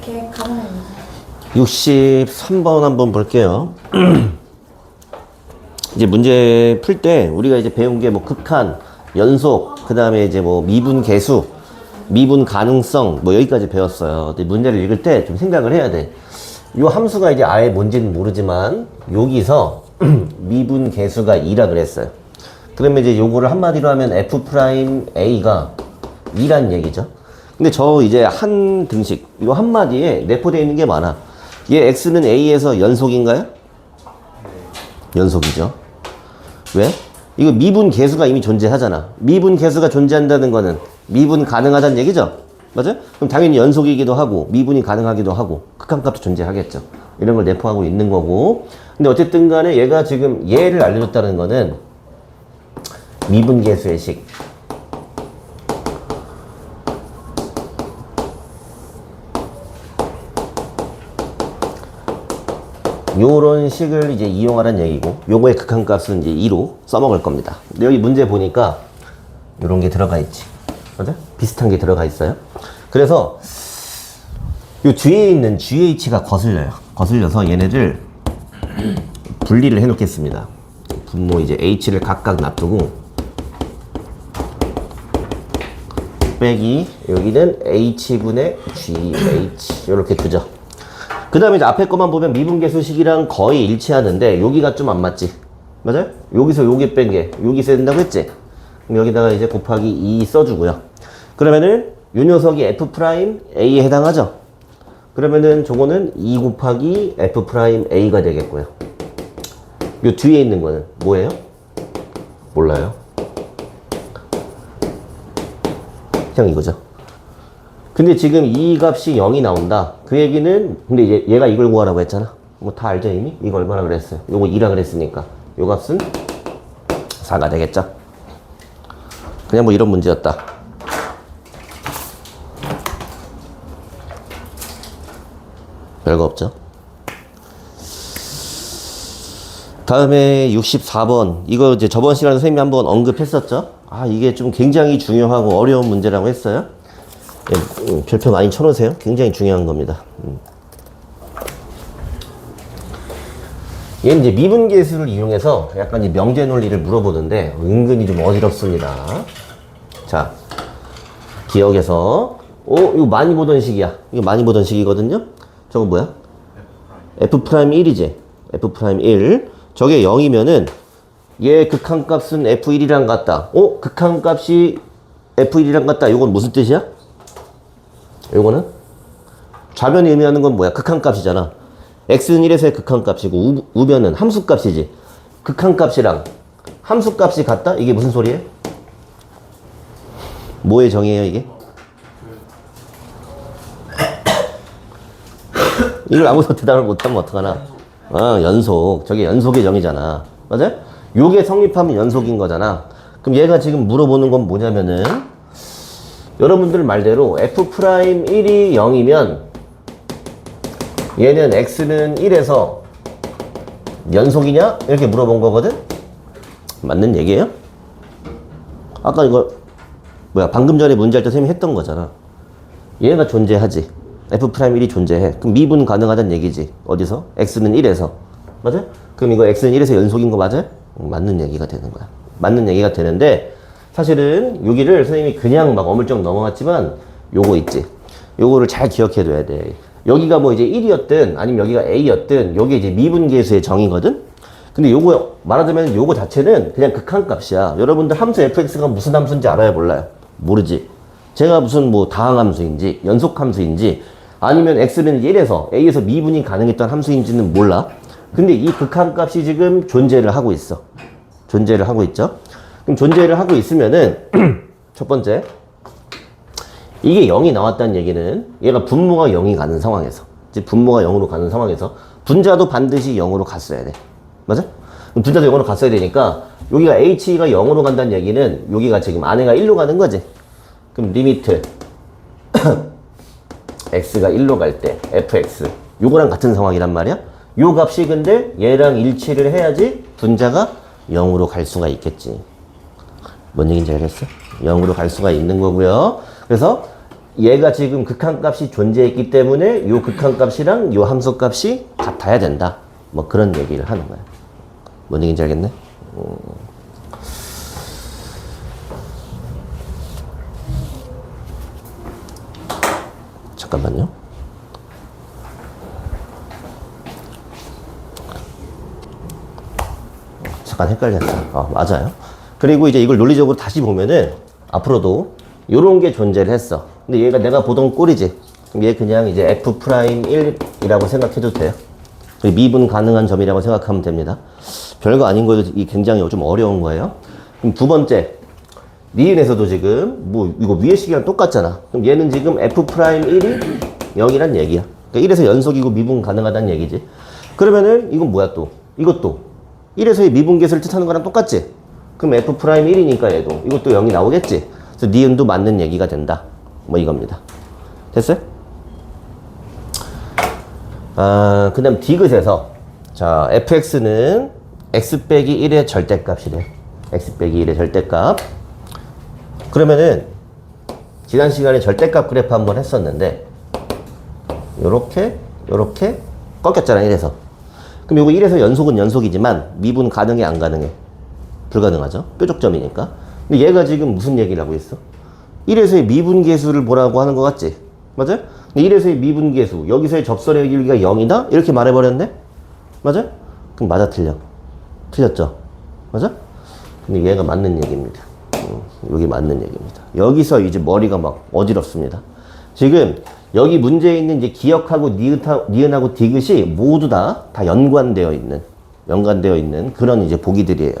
어떻게 가능합니까? 63번 한번 볼게요. 이제 문제 풀 때 우리가 이제 배운 게 뭐 극한, 연속, 그 다음에 이제 뭐 미분 계수, 미분 가능성 뭐 여기까지 배웠어요. 근데 문제를 읽을 때 좀 생각을 해야 돼. 요 함수가 이제 아예 뭔지는 모르지만 여기서 미분 계수가 2라 그랬어요. 그러면 이제 요거를 한마디로 하면 f'A가 2란 얘기죠. 근데 저 이제 한 등식, 요 한마디에 내포되어 있는 게 많아. 얘 x는 A에서 연속인가요? 연속이죠. 왜? 이거 미분 계수가 이미 존재하잖아. 미분 계수가 존재한다는 거는 미분 가능하다는 얘기죠? 맞아요? 그럼 당연히 연속이기도 하고 미분이 가능하기도 하고 극한값도 존재하겠죠. 이런 걸 내포하고 있는 거고. 근데 어쨌든 간에 얘가 지금 얘를 알려줬다는 거는 미분 계수의 식. 요런 식을 이제 이용하라는 얘기고, 요거의 극한값은 이제 2로 써먹을 겁니다. 근데 여기 문제 보니까 요런 게 들어가 있지. 맞아? 비슷한 게 들어가 있어요. 그래서 요 뒤에 있는 GH가 거슬려요. 거슬려서 얘네들 분리를 해 놓겠습니다. 분모 이제 H를 각각 놔두고 빼기 여기는 H분의 GH 요렇게 두죠. 그 다음에 이제 앞에 것만 보면 미분계수식이랑 거의 일치하는데 여기가 좀 안 맞지. 맞아요? 여기서 여기 뺀 게 여기 써야 된다고 했지? 그럼 여기다가 이제 곱하기 2 써주고요. 그러면은 요 녀석이 F'A에 해당하죠? 그러면은 저거는 2 곱하기 F'A가 되겠고요. 요 뒤에 있는 거는 뭐예요? 몰라요. 그냥 이거죠. 근데 지금 이 값이 0이 나온다. 그 얘기는, 근데 이제 얘가 이걸 구하라고 했잖아. 뭐 다 알죠, 이미? 이거 얼마나 그랬어요? 요거 2라 그랬으니까. 요 값은 4가 되겠죠? 그냥 뭐 이런 문제였다. 별거 없죠? 다음에 64번. 이거 이제 저번 시간에 선생님이 한번 언급했었죠? 아, 이게 좀 굉장히 중요하고 어려운 문제라고 했어요. 예, 별표 많이 쳐놓으세요. 굉장히 중요한 겁니다. 얘는 이제 미분계수를 이용해서 약간 이제 명제 논리를 물어보는데 은근히 좀 어지럽습니다. 자, 기억해서 이거 많이 보던 식이야. 이거 많이 보던 식이거든요. 저거 뭐야? F'1이지. F'1. 저게 0이면은 얘 극한값은 F1이랑 같다. 극한값이 F1이랑 같다. 이건 무슨 뜻이야? 요거는 좌변이 의미하는 건 뭐야? 극한값이잖아. x는 1에서의 극한값이고 우변은 함수값이지. 극한값이랑 함수값이 같다? 이게 무슨 소리예요? 뭐의 정의예요 이게? 이걸 아무도 대답을 못하면 어떡하나? 연속. 저게 연속의 정의잖아. 맞아요? 요게 성립하면 연속인 거잖아. 그럼 얘가 지금 물어보는 건 뭐냐면은 여러분들 말대로 F'1이 0이면 얘는 x는 1에서 연속이냐? 이렇게 물어본 거거든? 맞는 얘기예요? 아까 이거 뭐야 방금 전에 문제할 때 선생님이 했던 거잖아. 얘가 존재하지. F'1이 존재해. 그럼 미분 가능하다는 얘기지. 어디서? x는 1에서. 맞아요? 그럼 이거 x는 1에서 연속인 거 맞아요? 맞는 얘기가 되는 거야. 맞는 얘기가 되는데 사실은 여기를 선생님이 그냥 막 어물쩍 넘어갔지만 요거 있지. 요거를 잘 기억해 둬야 돼. 여기가 뭐 이제 1이었든 아니면 여기가 A였든 요게 이제 미분계수의 정의거든? 근데 요거 말하자면 요거 자체는 그냥 극한값이야. 여러분들 함수 fx가 무슨 함수인지 알아요? 몰라요? 모르지. 제가 무슨 뭐 다항함수인지 연속함수인지 아니면 x는 1에서 A에서 미분이 가능했던 함수인지는 몰라. 근데 이 극한값이 지금 존재를 하고 있어. 존재를 하고 있죠? 그럼 존재를 하고 있으면은 첫 번째 이게 0이 나왔다는 얘기는 얘가 분모가 0이 가는 상황에서 이제 분모가 0으로 가는 상황에서 분자도 반드시 0으로 갔어야 돼. 맞아? 그럼 분자도 0으로 갔어야 되니까 여기가 h가 0으로 간다는 얘기는 여기가 지금 안에가 1로 가는 거지. 그럼 리미트 x가 1로 갈 때 fx 요거랑 같은 상황이란 말이야. 요 값이 근데 얘랑 일치를 해야지 분자가 0으로 갈 수가 있겠지. 뭔 얘기인지 알겠어? 0으로 갈 수가 있는 거고요. 그래서 얘가 지금 극한값이 존재했기 때문에 요 극한값이랑 요 함수값이 같아야 된다. 뭐 그런 얘기를 하는 거야. 뭔 얘기인지 알겠네? 잠깐만요. 잠깐 헷갈렸어. 맞아요. 그리고 이제 이걸 논리적으로 다시 보면은 앞으로도 요런 게 존재를 했어. 근데 얘가 내가 보던 꼴이지. 그럼 얘 그냥 이제 F'1이라고 생각해도 돼요. 미분 가능한 점이라고 생각하면 됩니다. 별거 아닌 거도 굉장히 좀 어려운 거예요. 그럼 두 번째, 니은에서도 지금 뭐 이거 위에 식이랑 똑같잖아. 그럼 얘는 지금 F'1이 0이란 얘기야. 그러니까 1에서 연속이고 미분 가능하다는 얘기지. 그러면은 이건 뭐야 또? 이것도 1에서의 미분계수를 뜻하는 거랑 똑같지? 그럼 F'1이니까 얘도 이것도 0이 나오겠지? 그래서 니은도 맞는 얘기가 된다. 뭐 이겁니다. 됐어요? 그 다음 디귿에서 자 fx는 x 빼기 1의 절대값이래. x 빼기 1의 절대값. 그러면은 지난 시간에 절대값 그래프 한번 했었는데 요렇게 꺾였잖아 1에서. 그럼 요거 1에서 연속은 연속이지만 미분 가능해 안 가능해? 불가능하죠. 뾰족점이니까. 근데 얘가 지금 무슨 얘기를 하고 있어? 1에서의 미분계수를 보라고 하는 것 같지? 맞아요? 1에서의 미분계수, 여기서의 접선의 길이가 0이다? 이렇게 말해버렸네? 맞아요? 그럼 맞아 틀려? 틀렸죠? 맞아? 근데 얘가 맞는 얘기입니다. 여기 맞는 얘기입니다. 여기서 이제 머리가 막 어지럽습니다. 지금 여기 문제에 있는 이제 기역하고 니은하고 디귿이 모두 다 연관되어 있는 그런 이제 보기들이에요.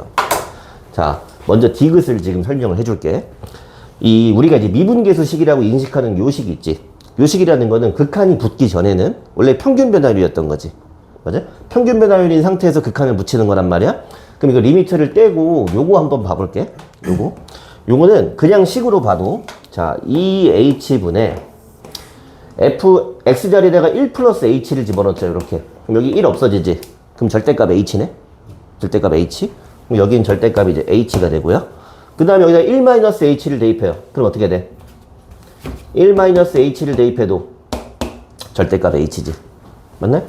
자, 먼저 디귿을 지금 설명을 해줄게. 우리가 이제 미분계수식이라고 인식하는 요 식이 있지. 요 식이라는 거는 극한이 붙기 전에는 원래 평균 변화율이었던 거지. 맞아? 평균 변화율인 상태에서 극한을 붙이는 거란 말이야. 그럼 이거 리미트를 떼고 요거 한번 봐볼게. 요거는 그냥 식으로 봐도 자, 2h분의 x 자리에다가 1 플러스 h를 집어넣죠. 이렇게. 그럼 여기 1 없어지지. 그럼 절대값 h네. 절대값 h. 그럼 여기는 절대값이 이제 h가 되고요. 그 다음에 여기다 1 마이너스 h를 대입해요. 그럼 어떻게 돼? 1 마이너스 h를 대입해도 절대값 h지. 맞나요?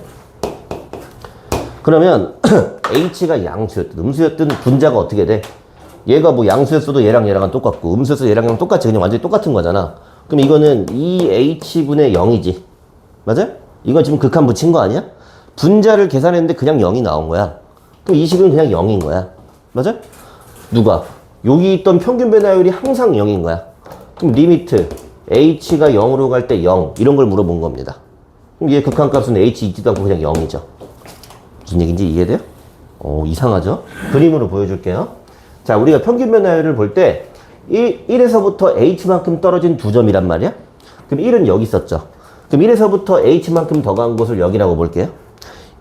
그러면 h가 양수였든 음수였든 분자가 어떻게 돼? 얘가 뭐 양수였어도 얘랑은 똑같고 음수였어도 얘랑 똑같이 그냥 완전히 똑같은 거잖아. 그럼 이거는 2h분의 0이지. 맞아요? 이건 지금 극한 붙인 거 아니야? 분자를 계산했는데 그냥 0이 나온 거야. 그럼 이 식은 그냥 0인 거야. 맞아? 누가? 여기 있던 평균 변화율이 항상 0인 거야. 그럼 리미트 h가 0으로 갈 때 0 이런 걸 물어본 겁니다. 그럼 얘 극한값은 h 있지도 않고 그냥 0이죠. 무슨 얘기인지 이해돼요? 이상하죠? 그림으로 보여줄게요. 자, 우리가 평균 변화율을 볼 때 1에서부터 h만큼 떨어진 두 점이란 말이야. 그럼 1은 여기 있었죠. 그럼 1에서부터 h만큼 더 간 곳을 여기라고 볼게요.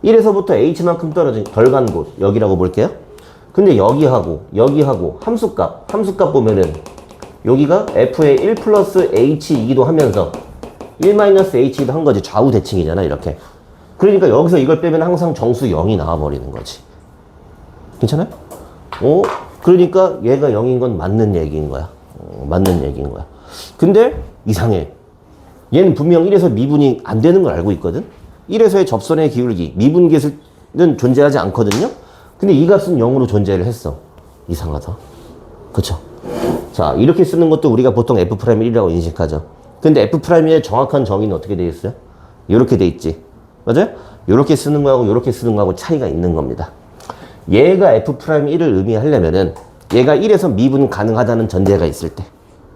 1에서부터 h만큼 덜 간 곳 여기라고 볼게요. 근데 여기하고 함수값 보면은 여기가 f의 1 플러스 h이기도 하면서 1 마이너스 h이기도 한 거지. 좌우 대칭이잖아 이렇게. 그러니까 여기서 이걸 빼면 항상 정수 0이 나와버리는 거지. 괜찮아요? 그러니까 얘가 0인 건 맞는 얘기인 거야. 맞는 얘기인 거야. 근데 이상해. 얘는 분명 1에서 미분이 안 되는 걸 알고 있거든. 1에서의 접선의 기울기, 미분계수는 존재하지 않거든요. 근데 이 값은 0으로 존재를 했어. 이상하다. 그쵸? 자, 이렇게 쓰는 것도 우리가 보통 F'1이라고 인식하죠. 근데 F'의 정확한 정의는 어떻게 되어 있어요? 이렇게 돼 있지. 맞아요? 이렇게 쓰는 거하고 이렇게 쓰는 거하고 차이가 있는 겁니다. 얘가 F'1을 의미하려면은 얘가 1에서 미분 가능하다는 전제가 있을 때,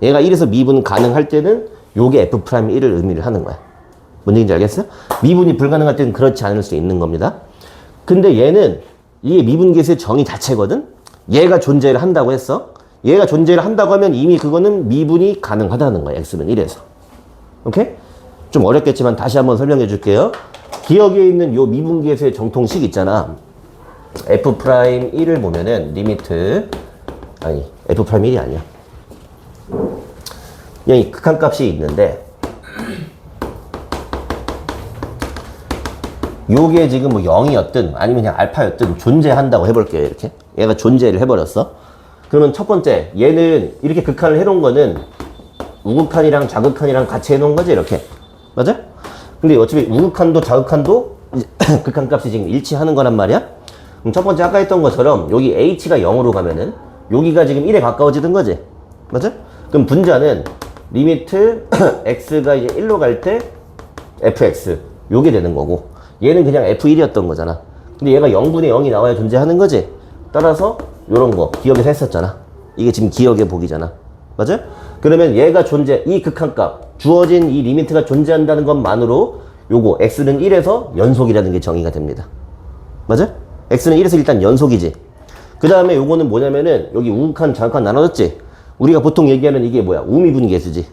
얘가 1에서 미분 가능할 때는 요게 F'1을 의미를 하는 거야. 뭔 얘기인지 알겠어요? 미분이 불가능할 때는 그렇지 않을 수 있는 겁니다. 근데 얘는 이게 미분계수의 정의 자체거든? 얘가 존재를 한다고 했어. 얘가 존재를 한다고 하면 이미 그거는 미분이 가능하다는 거야. x는 1에서. 오케이? 좀 어렵겠지만 다시 한번 설명해 줄게요. 기억에 있는 요 미분계수의 정통식 있잖아. F'1을 보면은 리미트 F'1이 아니야. 여기 극한값이 있는데 요게 지금 뭐 0이었든 아니면 그냥 알파였든 존재한다고 해볼게요. 이렇게 얘가 존재를 해버렸어. 그러면 첫 번째 얘는 이렇게 극한을 해놓은 거는 우극한이랑 자극한이랑 같이 해놓은 거지, 이렇게. 맞아? 근데 어차피 우극한도 자극한도 극한값이 지금 일치하는 거란 말이야? 그럼 첫 번째 아까 했던 것처럼 여기 h가 0으로 가면은 여기가 지금 1에 가까워지는 거지. 맞아? 그럼 분자는 리미트 x가 이제 1로 갈 때 fx 요게 되는 거고, 얘는 그냥 f1이었던 거잖아. 근데 얘가 0분의 0이 나와야 존재하는 거지. 따라서 요런 거 기억에서 했었잖아. 이게 지금 기억의 복이잖아. 맞아? 그러면 얘가 이 극한값 주어진 이 리미트가 존재한다는 것만으로 요거 x는 1에서 연속이라는 게 정의가 됩니다. 맞아? x는 1에서 일단 연속이지. 그 다음에 요거는 뭐냐면은 여기 우극한 자극한 나눠졌지. 우리가 보통 얘기하는 이게 뭐야? 우미분계수지.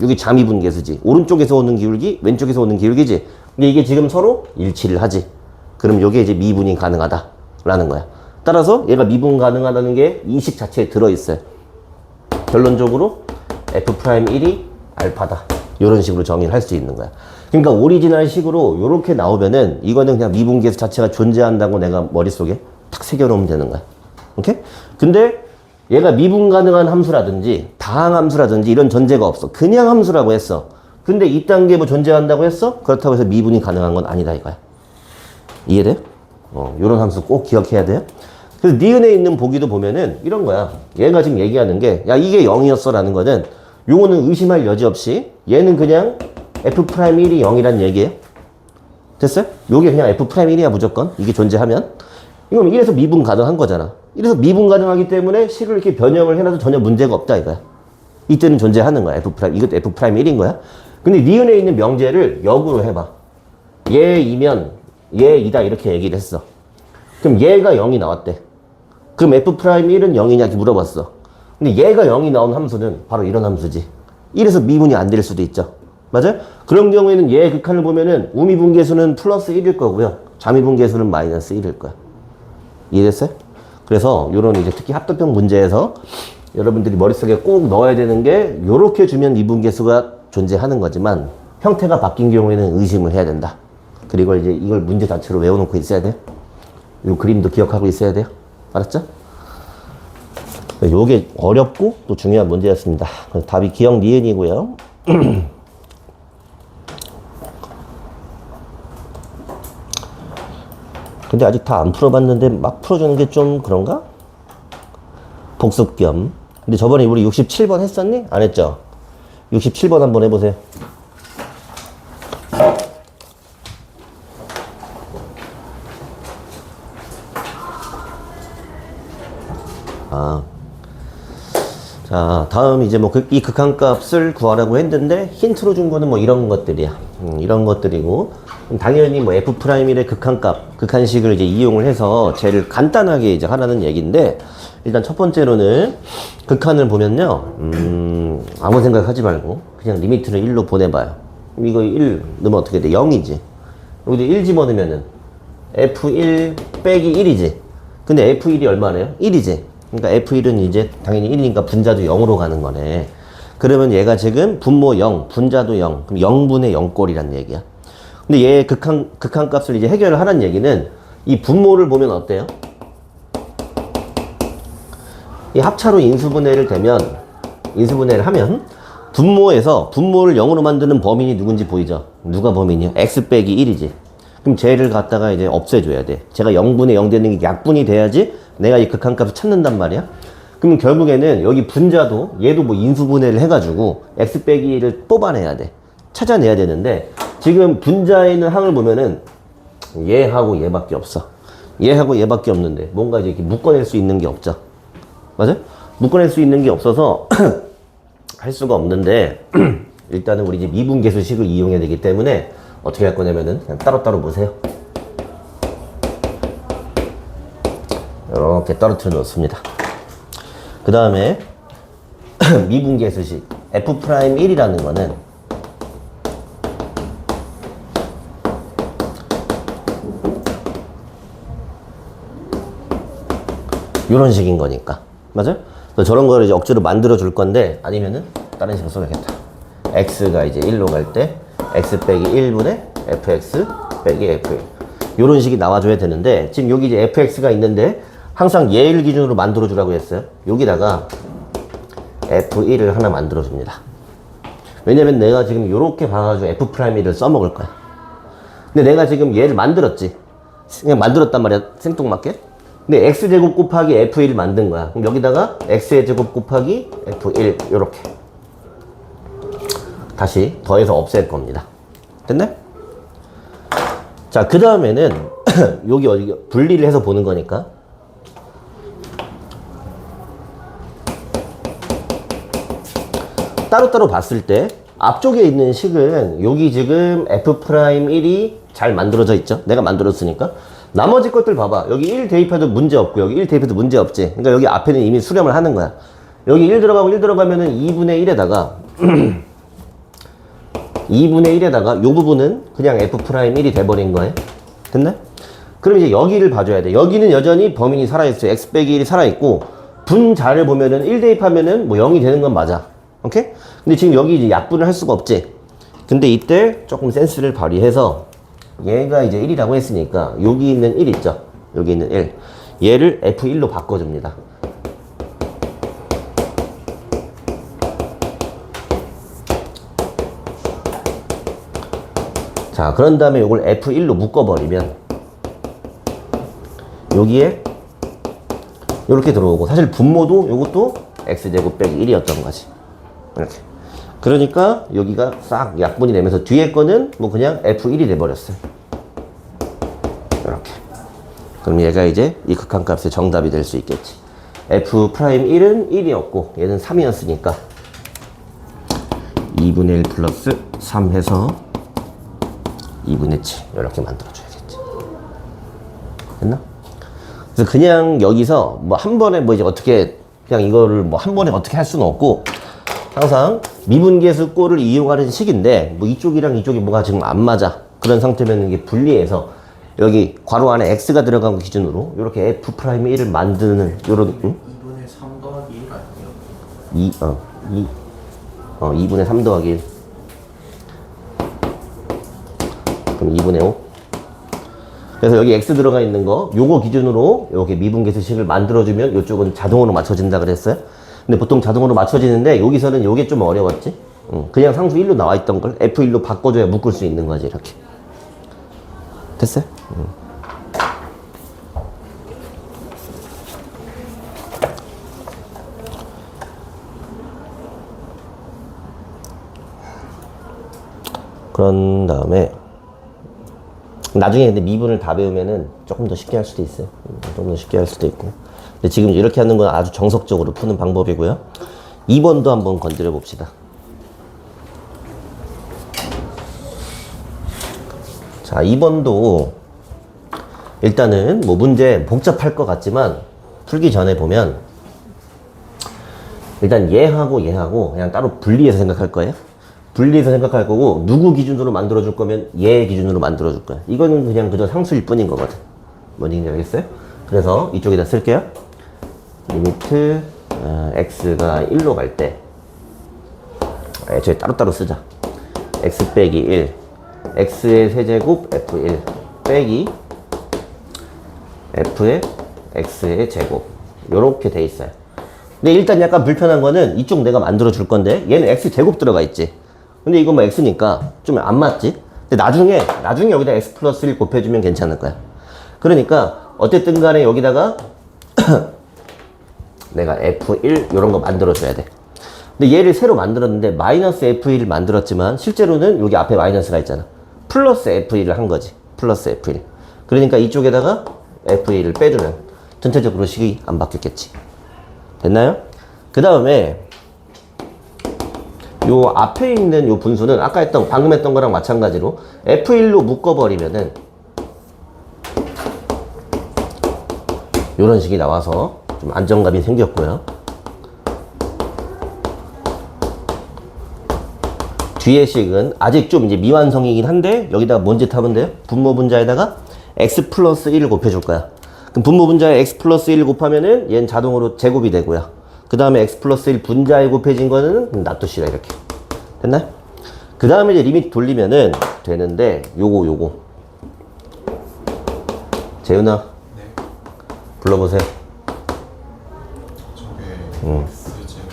여기 자미분계수지. 오른쪽에서 오는 기울기, 왼쪽에서 오는 기울기지. 근데 이게 지금 서로 일치를 하지. 그럼 요게 이제 미분이 가능하다라는 거야. 따라서 얘가 미분 가능하다는 게 이 식 자체에 들어있어요. 결론적으로 F'1이 알파다. 이런 식으로 정의를 할 수 있는 거야. 그러니까 오리지널 식으로 이렇게 나오면은 이거는 그냥 미분계수 자체가 존재한다고 내가 머릿속에 탁 새겨놓으면 되는 거야. 오케이? 근데 얘가 미분 가능한 함수라든지 다항 함수라든지 이런 전제가 없어. 그냥 함수라고 했어. 근데 이 단계에 뭐 존재한다고 했어? 그렇다고 해서 미분이 가능한 건 아니다 이거야. 이해돼? 요런 함수 꼭 기억해야 돼요. 그래서 니은에 있는 보기도 보면은 이런 거야. 얘가 지금 얘기하는 게, 야, 이게 0이었어 라는 거는, 요거는 의심할 여지 없이 얘는 그냥 F'1이 0이란 얘기예요. 됐어요? 요게 그냥 F'1이야 무조건. 이게 존재하면. 이건 이래서 미분 가능한 거잖아. 이래서 미분 가능하기 때문에 식을 이렇게 변형을 해놔도 전혀 문제가 없다 이거야. 이때는 존재하는 거야. 이것도 F'1인 거야. 근데 니은에 있는 명제를 역으로 해봐. 얘이면 얘이다 이렇게 얘기를 했어. 그럼 얘가 0이 나왔대. 그럼 F'1은 0이냐 이렇게 물어봤어. 근데 얘가 0이 나온 함수는 바로 이런 함수지. 이래서 미분이 안 될 수도 있죠. 맞아요? 그런 경우에는 얘 극한을 보면은 우미분계수는 플러스 1일 거고요. 자미분계수는 마이너스 1일 거야. 이해됐어요? 그래서 요런 이제 특히 합동형 문제에서 여러분들이 머릿속에 꼭 넣어야 되는 게, 요렇게 주면 미분계수가 존재하는 거지만 형태가 바뀐 경우에는 의심을 해야 된다. 그리고 이제 이걸 문제 자체로 외워놓고 있어야 돼요. 요 그림도 기억하고 있어야 돼요. 알았죠? 요게 어렵고 또 중요한 문제였습니다. 답이 기억 니은이고요. 근데 아직 다 안 풀어봤는데 막 풀어주는 게 좀 그런가? 복습 겸. 근데 저번에 우리 67번 했었니? 안 했죠? 67번 한번 해보세요. 자, 다음 이제 뭐 이 극한값을 구하라고 했는데 힌트로 준 거는 뭐 이런 것들이야. 이런 것들이고, 당연히 뭐 F'의 극한값, 극한식을 이제 이용을 해서 쟤를 간단하게 이제 하라는 얘기인데, 일단 첫 번째로는 극한을 보면요, 아무 생각하지 말고 그냥 리미트를 1로 보내봐요. 이거 1 넣으면 어떻게 돼? 0이지. 여기도 1 집어넣으면은 F1 빼기 1이지. 근데 F1이 얼마래요? 1이지. 그러니까 F1은 이제 당연히 1이니까 분자도 0으로 가는 거네. 그러면 얘가 지금 분모 0, 분자도 0, 그럼 0분의 0꼴이란 얘기야. 근데 얘 극한값을 이제 해결을 하라는 얘기는, 이 분모를 보면 어때요? 이 합차로 인수분해를 하면 분모에서 분모를 0으로 만드는 범인이 누군지 보이죠? 누가 범인이야? x 빼기 1이지. 그럼 쟤를 갖다가 이제 없애줘야 돼. 제가 0분의 0 되는 게 약분이 돼야지 내가 이 극한값을 찾는단 말이야. 그럼 결국에는 여기 분자도 얘도 뭐 인수분해를 해가지고 x 빼기 1을 뽑아내야 돼. 찾아내야 되는데, 지금 분자에 있는 항을 보면은 얘하고 얘밖에 없어. 얘하고 얘밖에 없는데 뭔가 이제 이렇게 묶어낼 수 있는 게 없죠. 맞아? 묶어낼 수 있는 게 없어서 할 수가 없는데, 일단은 우리 이제 미분계수식을 이용해야 되기 때문에 어떻게 할 거냐면은 그냥 따로따로 보세요. 이렇게 떨어뜨려 놓습니다. 그 다음에 미분계수식 F'1이라는 거는 이런 식인 거니까. 맞아요? 저런 거를 이제 억지로 만들어 줄 건데, 아니면은 다른 식으로 써야겠다. x가 이제 1로 갈 때 x 빼기 1분의 fx 빼기 f1. 요런 식이 나와줘야 되는데, 지금 여기 이제 fx가 있는데 항상 얘를 기준으로 만들어 주라고 했어요. 여기다가 f1을 하나 만들어 줍니다. 왜냐면 내가 지금 요렇게 봐가지고 F'1을 써먹을 거야. 근데 내가 지금 얘를 만들었지. 그냥 만들었단 말이야. 생뚱맞게. 근데 x제곱 곱하기 f1 만든 거야. 그럼 여기다가 x의 제곱 곱하기 f1 요렇게 다시 더해서 없앨 겁니다. 됐네? 자, 그 다음에는 여기 어디 분리를 해서 보는 거니까 따로따로 봤을 때 앞쪽에 있는 식은 여기 지금 f'1이 잘 만들어져 있죠? 내가 만들었으니까. 나머지 것들 봐봐. 여기 1 대입해도 문제 없고 여기 1 대입해도 문제 없지. 그러니까 여기 앞에는 이미 수렴을 하는 거야. 여기 1 들어가고 1 들어가면은 2분의 1에다가 2분의 1에다가 요 부분은 그냥 f'1이 돼버린 거예요. 됐네? 그럼 이제 여기를 봐줘야 돼. 여기는 여전히 범인이 살아있어요. x 빼기 1이 살아있고 분자를 보면은 1 대입하면은 뭐 0이 되는 건 맞아. 오케이? 근데 지금 여기 이제 약분을 할 수가 없지. 근데 이때 조금 센스를 발휘해서 얘가 이제 1이라고 했으니까 여기 있는 1 있죠? 여기 있는 1. 얘를 F1로 바꿔줍니다. 자, 그런 다음에 이걸 F1로 묶어버리면 여기에 이렇게 들어오고 사실 분모도 이것도 X제곱 빼기 1이었던 거지. 이렇게. 그러니까 여기가 싹 약분이 되면서 뒤에 거는 뭐 그냥 F1이 돼버렸어요. 이렇게. 그럼 얘가 이제 이 극한값의 정답이 될 수 있겠지. F'1은 1이었고 얘는 3이었으니까 2분의 1 플러스 3 해서 2분의 7 이렇게 만들어줘야겠지. 됐나? 그래서 그냥 여기서 뭐 한 번에 뭐 이제 어떻게 그냥 이거를 뭐 한 번에 어떻게 할 수는 없고 항상 미분계수 꼴을 이용하는 식인데 뭐 이쪽이랑 이쪽이 뭐가 지금 안 맞아 그런 상태면 이게 분리해서 여기 괄호 안에 x가 들어간 거 기준으로 이렇게 f'1을 만드는 요런 2분의 3 더하기 1 아니에요? 2분의 3 더하기 1 그럼 2분의 5 그래서 여기 x 들어가 있는 거 요거 기준으로 이렇게 미분계수식을 만들어주면 이쪽은 자동으로 맞춰진다 그랬어요. 근데 보통 자동으로 맞춰지는데 여기서는 요게 좀 어려웠지. 그냥 상수 1로 나와 있던 걸 F1로 바꿔줘야 묶을 수 있는 거지 이렇게. 됐어요? 그런 다음에 나중에 근데 미분을 다 배우면은 조금 더 쉽게 할 수도 있어요. 조금 더 쉽게 할 수도 있고. 근데 지금 이렇게 하는 건 아주 정석적으로 푸는 방법이고요. 2번도 한번 건드려 봅시다. 자, 2번도 일단은 뭐 문제 복잡할 것 같지만 풀기 전에 보면 일단 얘하고 얘하고 그냥 따로 분리해서 생각할 거예요. 분리해서 생각할 거고 누구 기준으로 만들어 줄 거면 얘 기준으로 만들어 줄 거야. 이거는 그냥 그저 상수일 뿐인 거거든. 뭔지 알겠어요? 그래서 이쪽에다 쓸게요. 리미트 x가 1로 갈 때 저희 따로따로 쓰자. x 빼기 1 x의 세제곱 f1 빼기 f의 x의 제곱 요렇게 돼 있어요. 근데 일단 약간 불편한 거는 이쪽 내가 만들어 줄 건데 얘는 x 제곱 들어가 있지. 근데 이거 뭐 x니까 좀 안 맞지? 근데 나중에 여기다 x 플러스 1 곱해주면 괜찮을 거야. 그러니까 어쨌든 간에 여기다가 내가 f1 요런 거 만들어 줘야 돼. 근데 얘를 새로 만들었는데 마이너스 f1을 만들었지만 실제로는 여기 앞에 마이너스가 있잖아. 플러스 f1을 한 거지. 플러스 f1. 그러니까 이쪽에다가 f1을 빼주면 전체적으로 식이 안 바뀌었겠지. 됐나요? 그 다음에 요 앞에 있는 요 분수는 아까 방금 했던 거랑 마찬가지로 f1로 묶어버리면은 요런 식이 나와서 좀 안정감이 생겼고요. 뒤에 식은 아직 좀 이제 미완성이긴 한데 여기다가 뭔 짓 하면 돼요? 분모 분자에다가 x 플러스 1을 곱해줄 거야. 그럼 분모 분자에 x 플러스 1 곱하면은 얘는 자동으로 제곱이 되고요. 그 다음에 x 플러스 1 분자에 곱해진 거는 놔두시라 이렇게. 됐나요? 그 다음에 이제 리미트 돌리면은 되는데 요거 재윤아 네. 불러보세요. 저게 X제곱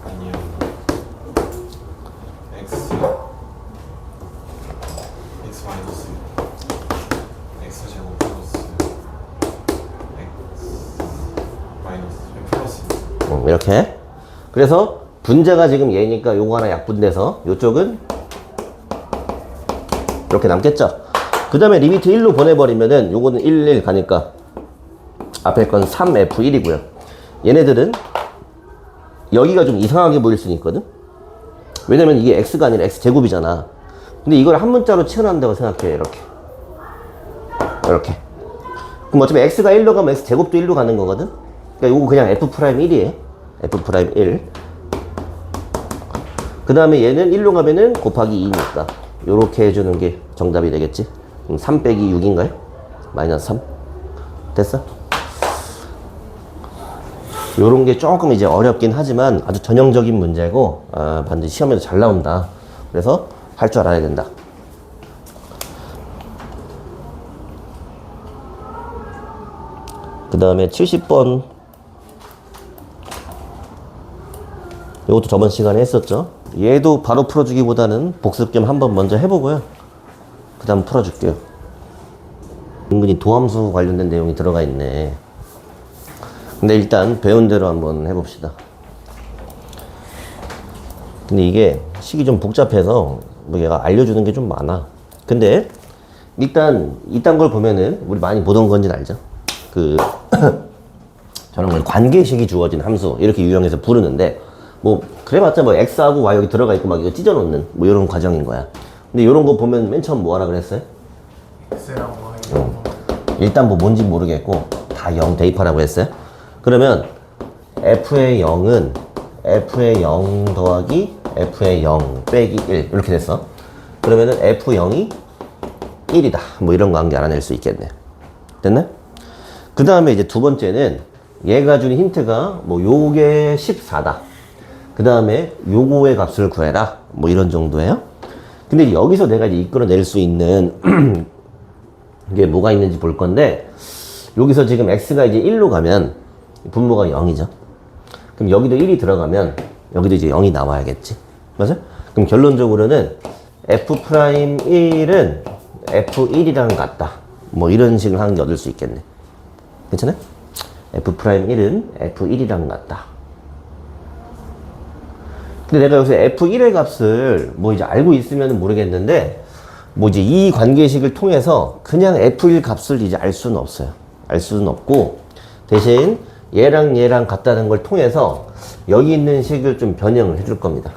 아니요 x 마이너스 x 제곱 플러스 x 마이너스 플러스 이렇게. 그래서 분자가 지금 얘니까 요거 하나 약분돼서 요쪽은 이렇게 남겠죠. 그 다음에 리미트 1로 보내버리면은 요거는 1, 1 가니까 앞에 건 3F1이고요. 얘네들은 여기가 좀 이상하게 보일 수는 있거든. 왜냐면 이게 X가 아니라 X제곱이잖아. 근데 이걸 한 문자로 채워낸다고 생각해. 이렇게. 그럼 어차피 X가 1로 가면 X제곱도 1로 가는 거거든. 그러니까 요거 그냥 F'1이에요. F'1. 그 다음에 얘는 1로 가면은 곱하기 2니까 요렇게 해주는 게 정답이 되겠지. 그럼 3 빼기 6인가요? 마이너스 3. 됐어? 요런 게 조금 이제 어렵긴 하지만 아주 전형적인 문제고, 반드시 시험에도 잘 나온다. 그래서 할 줄 알아야 된다. 그 다음에 70번. 요것도 저번 시간에 했었죠. 얘도 바로 풀어주기보다는 복습 좀 한번 먼저 해보고요. 그 다음 풀어줄게요. 은근히 도함수 관련된 내용이 들어가 있네. 근데 일단 배운 대로 한번 해봅시다. 근데 이게 식이 좀 복잡해서 뭐 얘가 알려주는 게 좀 많아. 근데 일단 이딴 걸 보면은 우리 많이 보던 건지 알죠? 저런 걸 관계식이 주어진 함수 이렇게 유형해서 부르는데, 뭐 그래봤자 뭐 x하고 y 여기 들어가 있고 막 이거 찢어놓는 뭐 이런 과정인 거야. 근데 이런 거 보면 맨 처음 뭐 하라 그랬어요? x랑 y 일단 뭐 뭔지 모르겠고 다 0 대입하라고 했어요. 그러면 f의 0은 f의 0 더하기 f의 0 빼기 1 이렇게 됐어. 그러면은 f0이 1이다 뭐 이런 관계 알아낼 수 있겠네. 됐네? 그 다음에 이제 두 번째는 얘가 주는 힌트가 뭐 요게 14다. 그 다음에 요거의 값을 구해라 뭐 이런 정도예요. 근데 여기서 내가 이제 이끌어낼 수 있는 게 뭐가 있는지 볼 건데, 여기서 지금 x가 이제 1로 가면 분모가 0이죠. 그럼 여기도 1이 들어가면 여기도 이제 0이 나와야겠지. 맞아? 그럼 결론적으로는 f'1은 f1이랑 같다 뭐 이런 식을 하는 게 얻을 수 있겠네. 괜찮아? f'1은 f1이랑 같다. 근데 내가 여기서 f1의 값을 뭐 이제 알고 있으면 모르겠는데, 뭐 이제 이 관계식을 통해서 그냥 f1 값을 이제 알 수는 없어요. 알 수는 없고, 대신 얘랑 얘랑 같다는 걸 통해서 여기 있는 식을 좀 변형을 해줄 겁니다.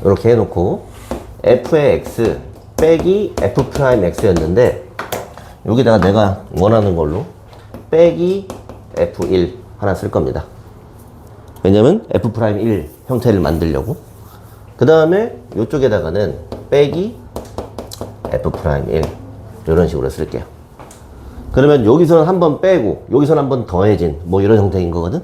이렇게 해놓고 f의 x 빼기 f'x였는데, 여기다가 내가 원하는 걸로 빼기 f1 하나 쓸 겁니다. 왜냐면 f'1 형태를 만들려고. 그 다음에 이쪽에다가는 빼기 f'1 이런 식으로 쓸게요. 그러면 여기서는 한번 빼고 여기서는 한번 더해진 뭐 이런 형태인 거거든.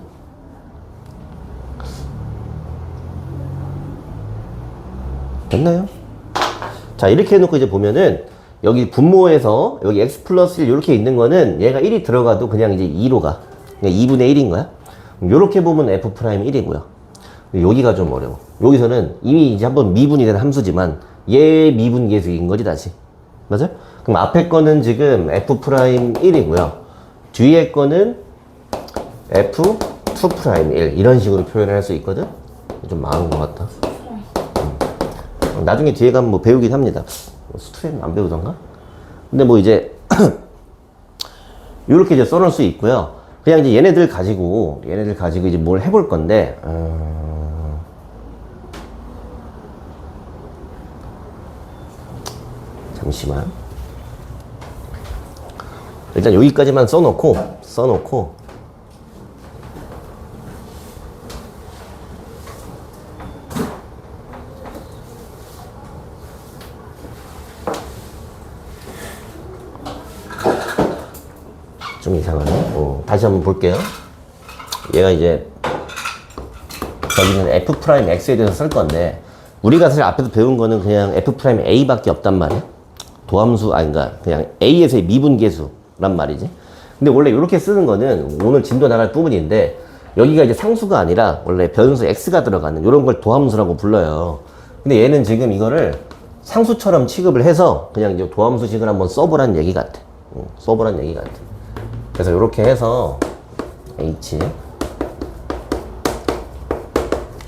됐나요? 자, 이렇게 해놓고 이제 보면은 여기 분모에서 여기 x 플러스 1 이렇게 있는 거는 얘가 1이 들어가도 그냥 이제 2로 가. 그냥 2분의 1인 거야. 이렇게 보면 f'1이고요. 여기가 좀 어려워. 여기서는 이미 이제 한번 미분이 된 함수지만 얘 미분계수인 거지 다시. 맞아? 그럼 앞에 거는 지금 f'1이고요. 뒤에 거는 f2'1 이런 식으로 표현을 할 수 있거든. 좀 많은 것 같다. 나중에 뒤에 가면 뭐 배우긴 합니다. 수트레는 안 배우던가? 근데 뭐 이제 이렇게 이제 써놓을 수 있고요. 그냥 이제 얘네들 가지고 이제 뭘 해볼 건데, 잠시만. 일단 여기까지만 써놓고 좀 이상하네. 다시 한번 볼게요. 얘가 이제 여기는 f'x에 대해서 쓸 건데, 우리가 사실 앞에서 배운 거는 그냥 f'a 밖에 없단 말이야. 도함수, 아닌가, 그냥 a에서의 미분계수란 말이지. 근데 원래 이렇게 쓰는 거는 오늘 진도 나갈 부분인데, 여기가 이제 상수가 아니라 원래 변수 x가 들어가는 이런 걸 도함수라고 불러요. 근데 얘는 지금 이거를 상수처럼 취급을 해서 그냥 이제 도함수식을 한번 써보란 얘기 같아. 써보란 얘기 같아. 그래서 이렇게 해서 h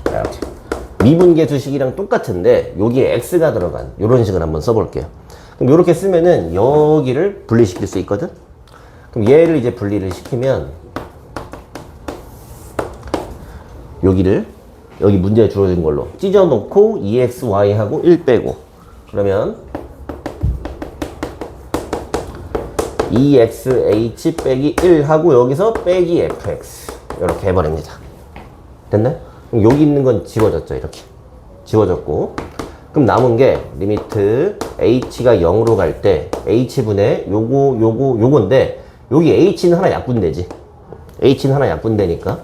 이렇게 미분계수식이랑 똑같은데 여기에 x가 들어간 이런 식을 한번 써볼게요. 그럼 이렇게 쓰면은 여기를 분리시킬 수 있거든. 그럼 얘를 이제 분리를 시키면 여기를 여기 문제에 주어진 걸로 찢어놓고 2xy 하고 1 빼고 그러면 2xh 빼기 1 하고 여기서 빼기 fx 이렇게 해버립니다. 됐네? 그럼 여기 있는 건 지워졌죠. 이렇게 지워졌고 그럼 남은 게 리미트 h가 0으로 갈 때 h분의 요건데 여기 h는 하나 약분되지. h는 하나 약분되니까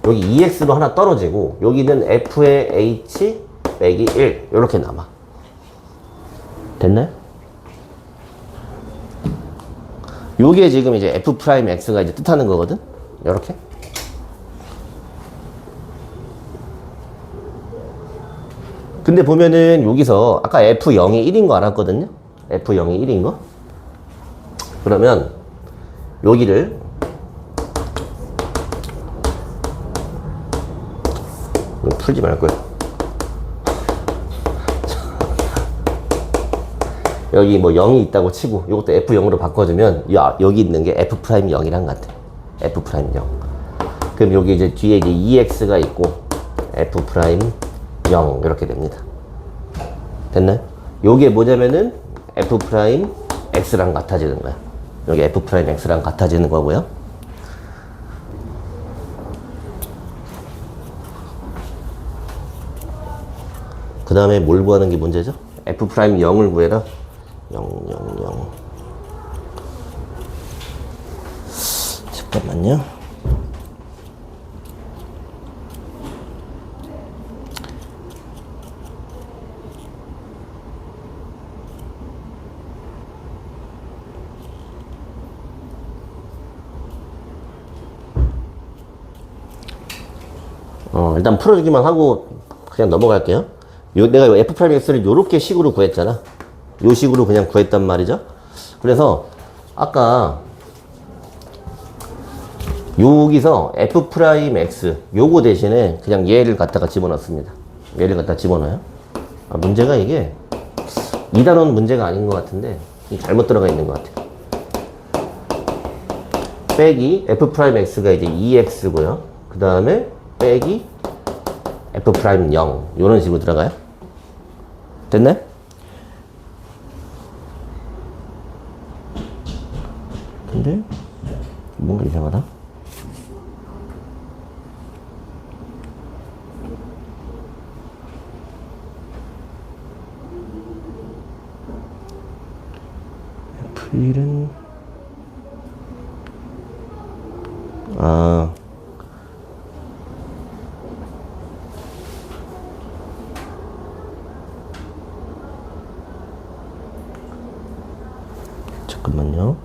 여기 2x로 하나 떨어지고 여기는 f의 h 빼기 1 이렇게 남아. 됐나요? 요게 지금 이제 f'x가 이제 뜻하는 거거든. 이렇게. 근데 보면은 여기서 아까 f0이 1인 거 알았거든요. f0이 1인 거. 그러면 여기를 풀지 말고요. 여기 뭐 0이 있다고 치고 이것도 f0으로 바꿔주면 여기 있는 게 f'0이랑 같아. f'0. 그럼 여기 이제 뒤에 이제 2x가 있고 f'0 이렇게 됩니다. 됐나요? 요게 뭐냐면은 f'x랑 같아지는 거야. 여기 f'x랑 같아지는 거고요. 그 다음에 뭘 구하는 게 문제죠? f'0을 구해라. 0, 0, 0. 잠깐만요. 일단 풀어주기만 하고 그냥 넘어갈게요. 내가 f'x를 요렇게 식으로 구했잖아. 요 식으로 그냥 구했단 말이죠. 그래서 아까 여기서 f'x 요거 대신에 그냥 얘를 갖다가 집어넣습니다. 얘를 갖다 집어넣어요. 문제가 이게 이 단어는 문제가 아닌 것 같은데 잘못 들어가 있는 것 같아요. 빼기 f'x가 이제 2x고요. 그 다음에 빼기 f'0 이런 식으로 들어가요. 됐네? 근데 뭔가 이상하다. F1은 잠깐만요.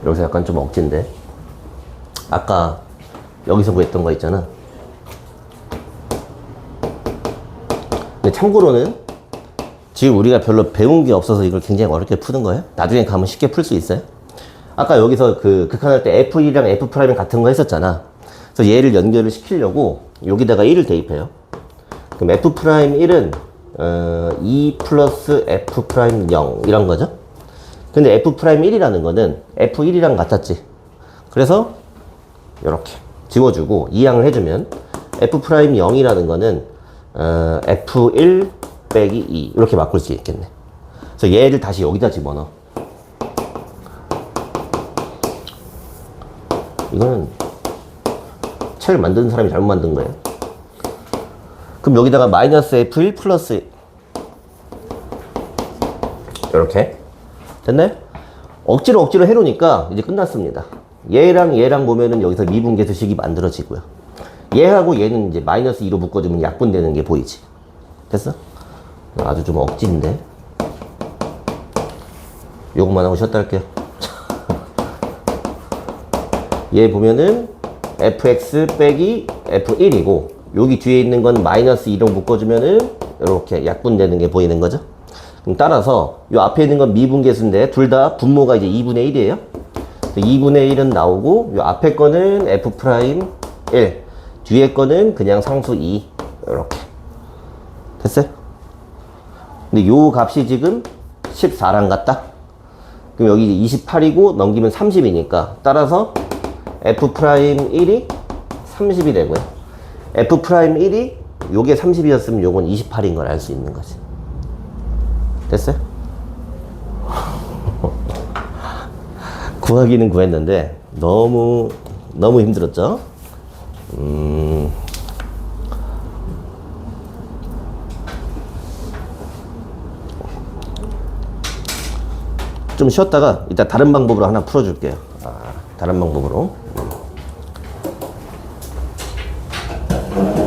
여기서 약간 좀 억진데. 아까 여기서 구했던 거 있잖아. 근데 참고로는 지금 우리가 별로 배운 게 없어서 이걸 굉장히 어렵게 푸는 거예요. 나중에 가면 쉽게 풀 수 있어요. 아까 여기서 그 극한할 때 F1이랑 F' 같은 거 했었잖아. 그래서 얘를 연결을 시키려고 여기다가 1을 대입해요. 그럼 F'1은 2 플러스 F'0 이런 거죠. 근데 F'1이라는 거는 F1이랑 같았지. 그래서 이렇게 지워주고 이항을 해주면 F'0이라는 거는 F1 빼기 2 이렇게 바꿀 수 있겠네. 그래서 얘를 다시 여기다 집어넣어. 이거는 책을 만드는 사람이 잘못 만든 거예요. 그럼 여기다가 마이너스 F1 플러스 이렇게 됐나요? 억지로 해놓으니까 이제 끝났습니다. 얘랑 보면은 여기서 미분계수식이 만들어지고요. 얘하고 얘는 이제 마이너스 2로 묶어주면 약분되는 게 보이지. 됐어? 아주 좀 억지인데. 요것만 하고 쉬었다 할게요. 얘 보면은 fx 빼기 f1이고 여기 뒤에 있는 건 마이너스 2로 묶어주면은 이렇게 약분되는 게 보이는 거죠. 그럼 따라서 이 앞에 있는 건 미분계수인데 둘 다 분모가 이제 2분의 1이에요. 2분의 1은 나오고 이 앞에 거는 f'1 뒤에 거는 그냥 상수 2 이렇게 됐어요? 근데 요 값이 지금 14랑 같다? 그럼 여기 28이고 넘기면 30이니까 따라서 f'1이 30이 되고요. f'1이 요게 30이었으면 요건 28인 걸 알 수 있는 거지. 됐어요? 구하기는 구했는데 너무 힘들었죠? 좀 쉬었다가 이따 다른 방법으로 하나 풀어줄게요. 다른 방법으로.